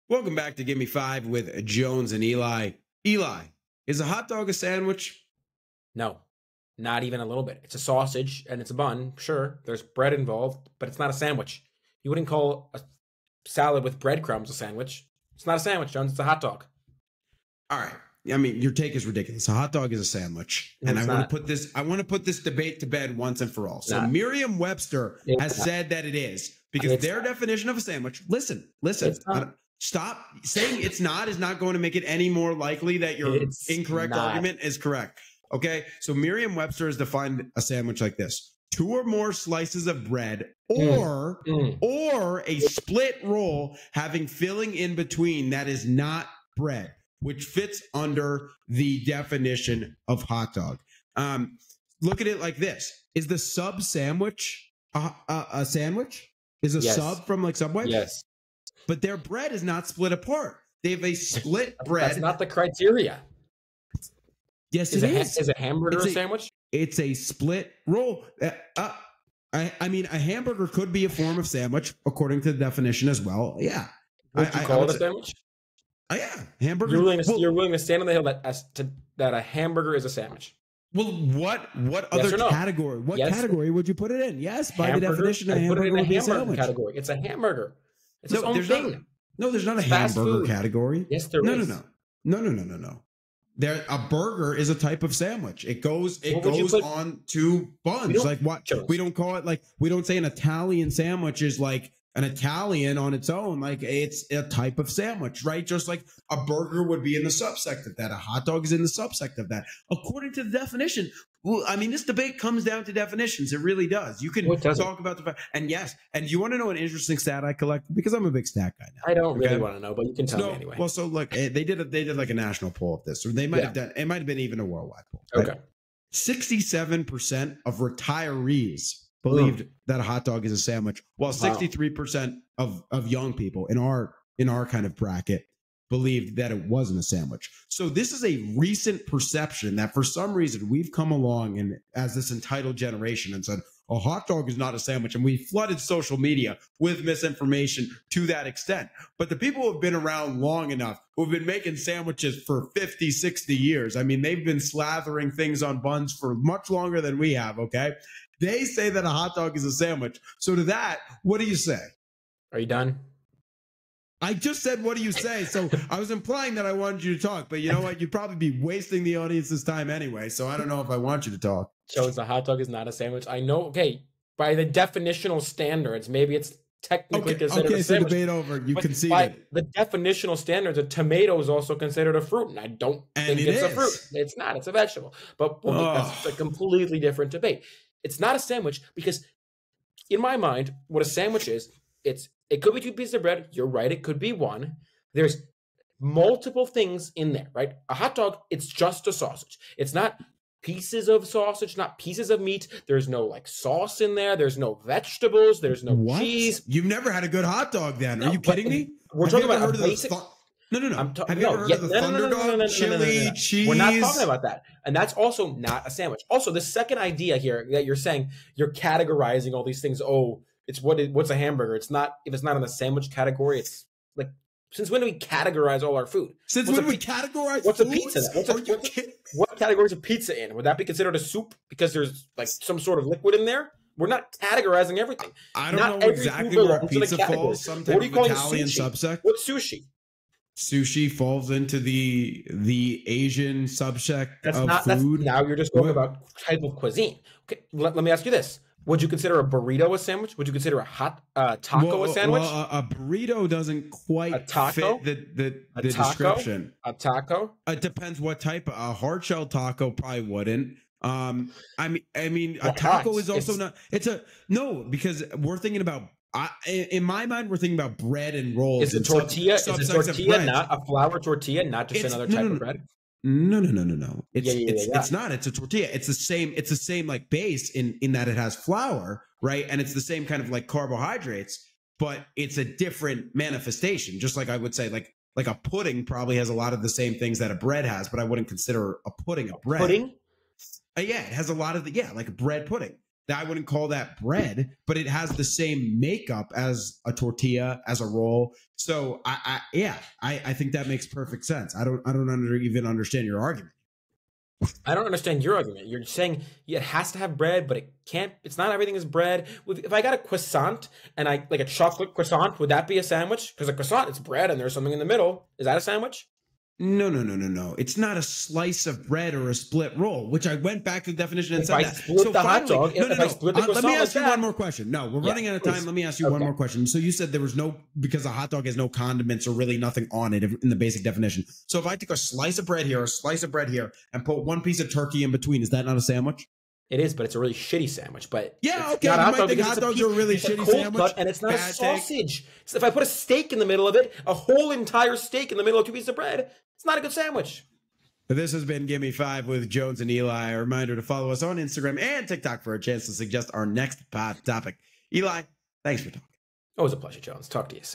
Welcome back to Give Me Five with Jones and Eli. Eli, is a hot dog a sandwich? No, not even a little bit. It's a sausage and it's a bun. Sure, there's bread involved, but it's not a sandwich. You wouldn't call a salad with breadcrumbs a sandwich. It's not a sandwich, Jones. It's a hot dog. All right. I mean, your take is ridiculous. A hot dog is a sandwich, No, and it's I want not. to put this. I want to put this debate to bed once and for all. So Not. Merriam-Webster It's has not. said that it is because It's their not. definition of a sandwich. Listen. It's not. Stop saying it's not is not going to make it any more likely that your It's incorrect not. argument is correct. Okay. So Merriam-Webster has defined a sandwich like this: two or more slices of bread, or a split roll having filling in between that is not bread, which fits under the definition of hot dog. Look at it like this: is the sub sandwich a sandwich? Is a Yes. sub from like Subway? Yes. But their bread is not split apart. They have a split bread. That's not the criteria. Yes, Is it a, is. is a hamburger It's a a- sandwich? It's a split roll. I mean, a hamburger could be a form of sandwich according to the definition as well. Yeah. Would you I call would it a say- sandwich? Yeah, hamburger. You're willing to, well, you're willing to stand on the hill that a hamburger is a sandwich. well, what Yes other or no? category? What Yes. category would you put it in? Yes, by the Hamburger? definition, a I put it hamburger in a would be a hamburger sandwich. category. It's a hamburger. It's its No, own there's thing. No, there's not a It's fast hamburger food. category. Yes, there is. No. There, a burger is a type of sandwich. It goes What would you put- on to buns. don't- Like what? Jones. We don't call it like we don't say an Italian sandwich is like an Italian on its own. Like it's a type of sandwich, right? Just like a burger would be in the subsect of that. A hot dog is in the subsect of that. According to the definition. Well, I mean, this debate comes down to definitions. It really does. You can No, it doesn't. talk about the fact, and yes, and you want to know an interesting stat I collect because I'm a big stat guy now. I don't really Okay. want to know, but you can tell me anyway. Well, so look, they did like a national poll of this, or they might have done. It might have been even a worldwide poll. right? Okay. 67% of retirees believed that a hot dog is a sandwich, while 63% of young people in our kind of bracket believed that it wasn't a sandwich. So this is a recent perception that for some reason we've come along and as this entitled generation and said a hot dog is not a sandwich, and we flooded social media with misinformation to that extent. But the people who have been around long enough, who've been making sandwiches for 50, 60 years, I mean, they've been slathering things on buns for much longer than we have, okay? They say that a hot dog is a sandwich. So to that, what do you say? Are you done? I just said, what do you say? So I was implying that I wanted you to talk, but you know what? You'd probably be wasting the audience's time anyway. So I don't know if I want you to talk. Jones, a hot dog is not a sandwich. I know. Okay, by the definitional standards, maybe it's technically considered Okay, a so sandwich. debate over. You But conceded. by the definitional standards, a tomato is also considered a fruit, and I don't And think it it's a is. fruit. It's not. It's a vegetable. But that's a completely different debate. It's not a sandwich because, in my mind, what a sandwich is, it could be two pieces of bread. You're right. It could be one. There's multiple things in there, right? A hot dog, it's just a sausage. It's not pieces of sausage, not pieces of meat. There's no like sauce in there. There's no vegetables. There's no What? cheese. You've never had a good hot dog then. Are No, you but kidding me? we're Have talking you ever about heard a of the basic- No. Have you ever heard of the Thunderdog? Chili, cheese? We're not talking about that. And that's also not a sandwich. Also, the second idea here that you're saying, you're categorizing all these things. Oh, it's what's a hamburger? It's not, if it's not in the sandwich category, it's like, since when do we categorize all our food? Since What's when a we pi- categorize What's a foods? pizza? Are you kidding? What categories of pizza in? Would that be considered a soup because there's like some sort of liquid in there? We're not categorizing everything. I don't Not know every exactly food where belongs to the pizza category. falls. Some What type are you of calling Italian sushi? subsect. What's sushi? Sushi falls into the Asian subsect That's of not. food. Now you're just talking What? about type of cuisine. Okay, let me ask you this: would you consider a burrito a sandwich? Would you consider a hot taco a sandwich? Well, a burrito doesn't quite A taco? fit the A taco? description. A taco? It depends what type. A hard shell taco probably wouldn't. I mean, a Why taco not? is also It's- not. It's a no because we're thinking about. In my mind, we're thinking about bread and rolls. Is a and tortilla? Is a subsects of tortilla bread. not a flour tortilla? Not just It's- another no, type no, of bread? No. It's Yeah. it's not. It's a tortilla. It's the same. It's the same like base in that it has flour, right? And it's the same kind of like carbohydrates, but it's a different manifestation. Just like I would say, like a pudding probably has a lot of the same things that a bread has, but I wouldn't consider a pudding a bread. Pudding? Yeah, it has a lot of like a bread pudding. I wouldn't call that bread, but it has the same makeup as a tortilla, as a roll. So I think that makes perfect sense. I don't even understand your argument. I don't understand your argument. You're saying it has to have bread, but it can't. It's not everything is bread. If I got a croissant and I like a chocolate croissant, would that be a sandwich? Because a croissant, it's bread and there's something in the middle. Is that a sandwich? No. It's not a slice of bread or a split roll, which I went back to the definition and said that. Split the hot dog. Let me ask you one more question. No, we're running out of time. Let me ask you one more question. So you said there was because a hot dog has no condiments or really nothing on it in the basic definition. So if I take a slice of bread here, a slice of bread here, and put one piece of turkey in between, is that not a sandwich? It is, but it's a really shitty sandwich. But yeah, okay, you might think hot dogs are a really shitty sandwich, and it's not a sausage. So if I put a steak in the middle of it, a whole entire steak in the middle of 2 pieces of bread, it's not a good sandwich. This has been Gimme 5 with Jones and Eli. A reminder to follow us on Instagram and TikTok for a chance to suggest our next pod topic. Eli, thanks for talking. Always a pleasure, Jones. Talk to you soon.